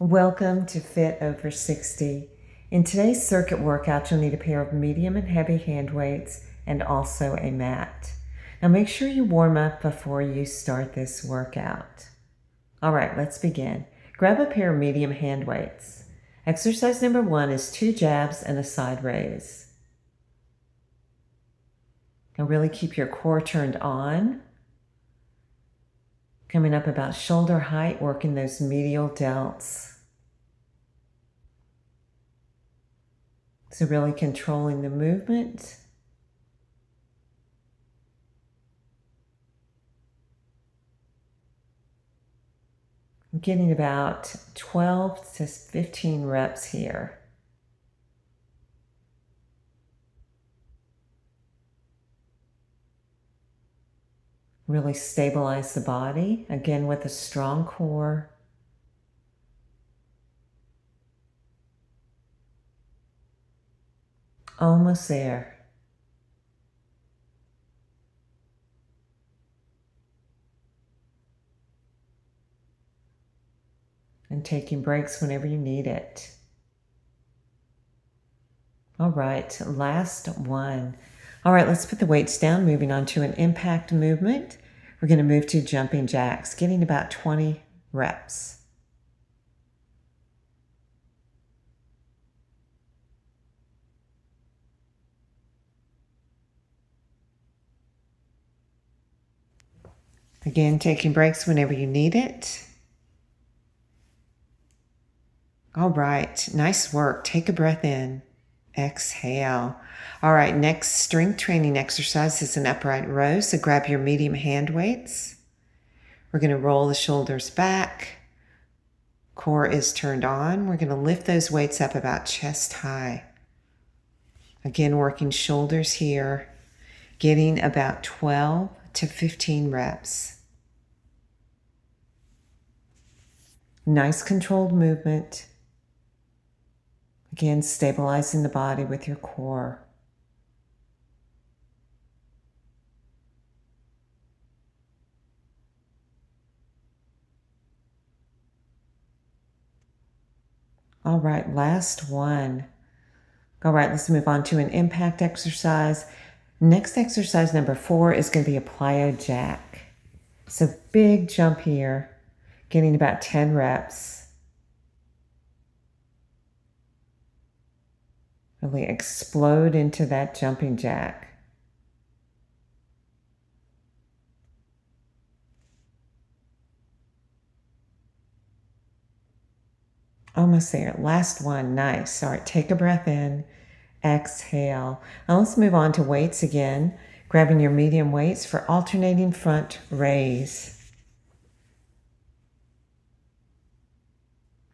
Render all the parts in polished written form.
Welcome to Fit Over 60. In today's circuit workout, you'll need a pair of medium and heavy hand weights and also a mat. Now make sure you warm up before you start this workout. All right, let's begin. Grab a pair of medium hand weights. Exercise number 1 is 2 jabs and a side raise. Now really keep your core turned on. Coming up about shoulder height, working those medial delts. So really controlling the movement. I'm getting about 12 to 15 reps here. Really stabilize the body, again with a strong core. Almost there. And taking breaks whenever you need it. All right, last one. All right, let's put the weights down, moving on to an impact movement. We're going to move to jumping jacks, getting about 20 reps. Again, taking breaks whenever you need it. All right, nice work. Take a breath in. Exhale. All right, next strength training exercise is an upright row. So grab your medium hand weights. We're going to roll the shoulders back. Core is turned on. We're going to lift those weights up about chest high. Again, working shoulders here, getting about 12 to 15 reps. Nice controlled movement. Again, stabilizing the body with your core. All right, last one. All right, let's move on to an impact exercise. Next exercise, number 4, is going to be a plyo jack. So big jump here, getting about 10 reps. Really explode into that jumping jack. Almost there. Last one. Nice. All right, take a breath in. Exhale. Now let's move on to weights again. Grabbing your medium weights for alternating front raise.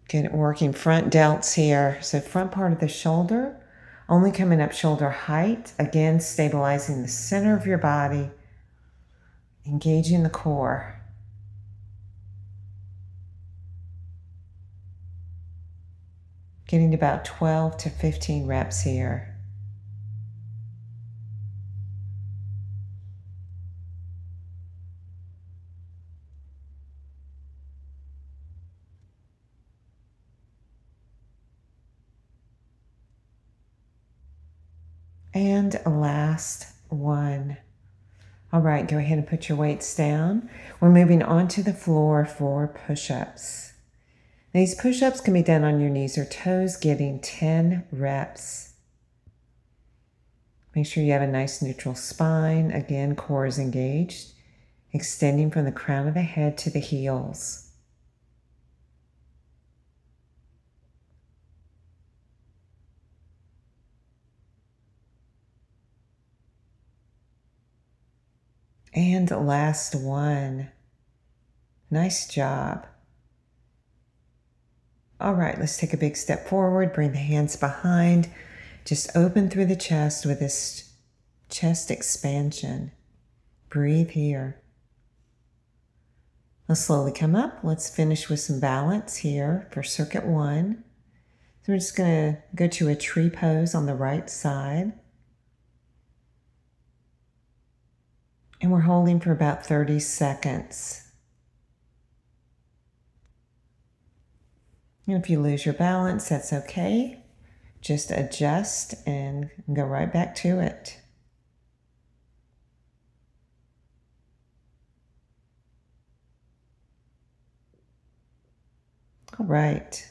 Again, working front delts here. So front part of the shoulder, only coming up shoulder height. Again, stabilizing the center of your body. Engaging the core. Getting about 12 to 15 reps here. And last one. All right, go ahead and put your weights down. We're moving onto the floor for push-ups. These push-ups can be done on your knees or toes, getting 10 reps. Make sure you have a nice neutral spine. Again, core is engaged, extending from the crown of the head to the heels. And last one. Nice job. All right, let's take a big step forward. Bring the hands behind. Just open through the chest with this chest expansion. Breathe here. Let's slowly come up. Let's finish with some balance here for circuit 1. So we're just going to go to a tree pose on the right side. And we're holding for about 30 seconds. And if you lose your balance, that's okay. Just adjust and go right back to it. All right.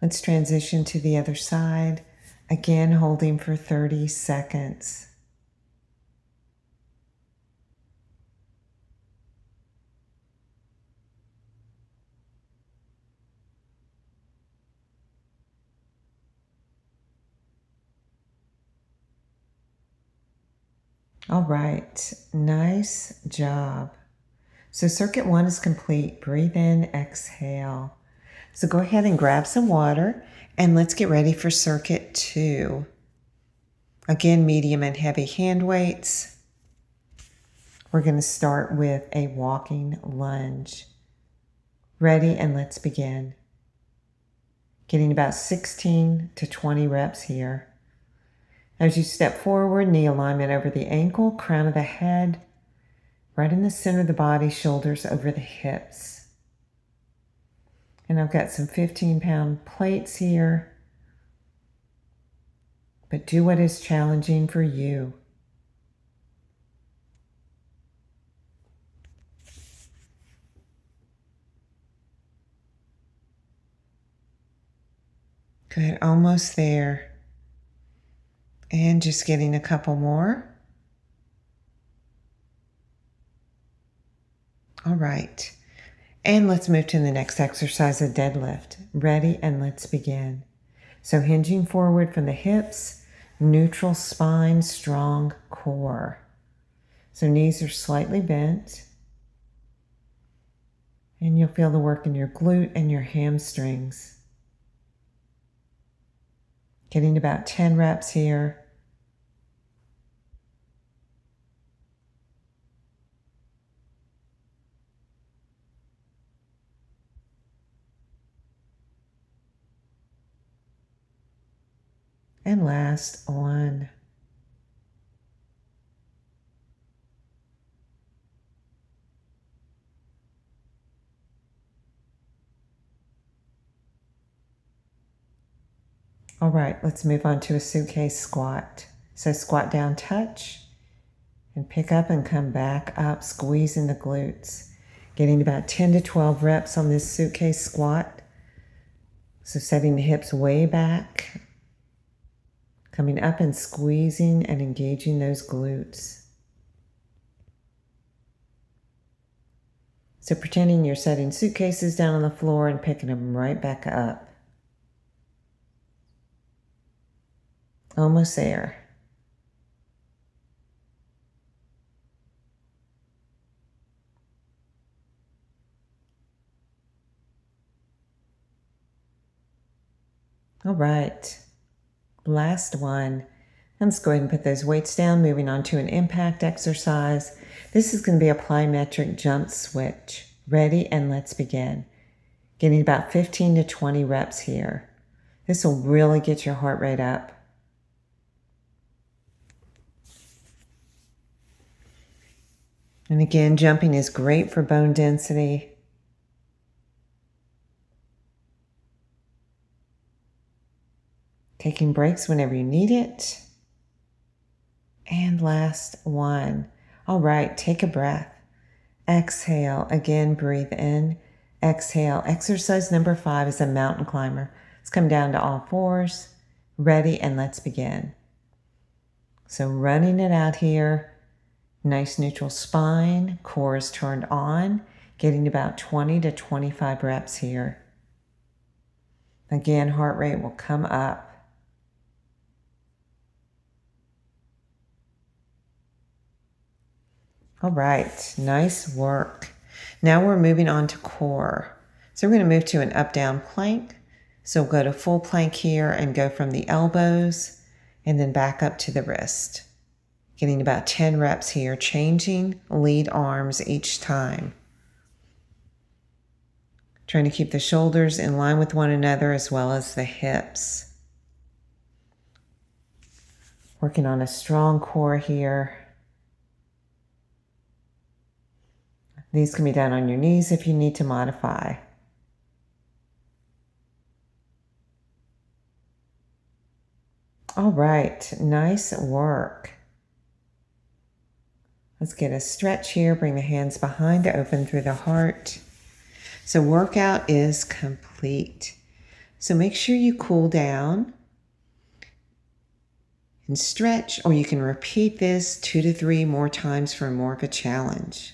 Let's transition to the other side. Again, holding for 30 seconds. All right, nice job. So circuit 1 is complete. Breathe in, exhale. So go ahead and grab some water and let's get ready for circuit 2. Again, medium and heavy hand weights. We're going to start with a walking lunge. Ready, and let's begin. Getting about 16 to 20 reps here. As you step forward, knee alignment over the ankle, crown of the head, right in the center of the body, shoulders over the hips. And I've got some 15-pound plates here. But do what is challenging for you. Good, almost there. And just getting a couple more. All right. And let's move to the next exercise, a deadlift. Ready, and let's begin. So hinging forward from the hips, neutral spine, strong core. So knees are slightly bent. And you'll feel the work in your glute and your hamstrings. Getting about 10 reps here. And last one. All right, let's move on to a suitcase squat. So squat down, touch, and pick up and come back up, squeezing the glutes. Getting about 10 to 12 reps on this suitcase squat. So setting the hips way back, coming up and squeezing and engaging those glutes. So pretending you're setting suitcases down on the floor and picking them right back up. Almost there. All right, last one. Let's go ahead and put those weights down, moving on to an impact exercise. This is going to be a plyometric jump switch. Ready, and let's begin. Getting about 15 to 20 reps here. This will really get your heart rate up. And again, jumping is great for bone density. Taking breaks whenever you need it. And last one. All right, take a breath. Exhale. Again, breathe in. Exhale. Exercise number 5 is a mountain climber. Let's come down to all fours. Ready, and let's begin. So running it out here. Nice neutral spine. Core is turned on. Getting about 20 to 25 reps here. Again, heart rate will come up. All right, nice work. Now we're moving on to core. So we're going to move to an up-down plank. So we'll go to full plank here and go from the elbows and then back up to the wrist. Getting about 10 reps here, changing lead arms each time. Trying to keep the shoulders in line with one another as well as the hips. Working on a strong core here. These can be done on your knees if you need to modify. All right, nice work. Let's get a stretch here. Bring the hands behind to open through the heart. So workout is complete. So make sure you cool down and stretch, or you can repeat this 2 to 3 more times for more of a challenge.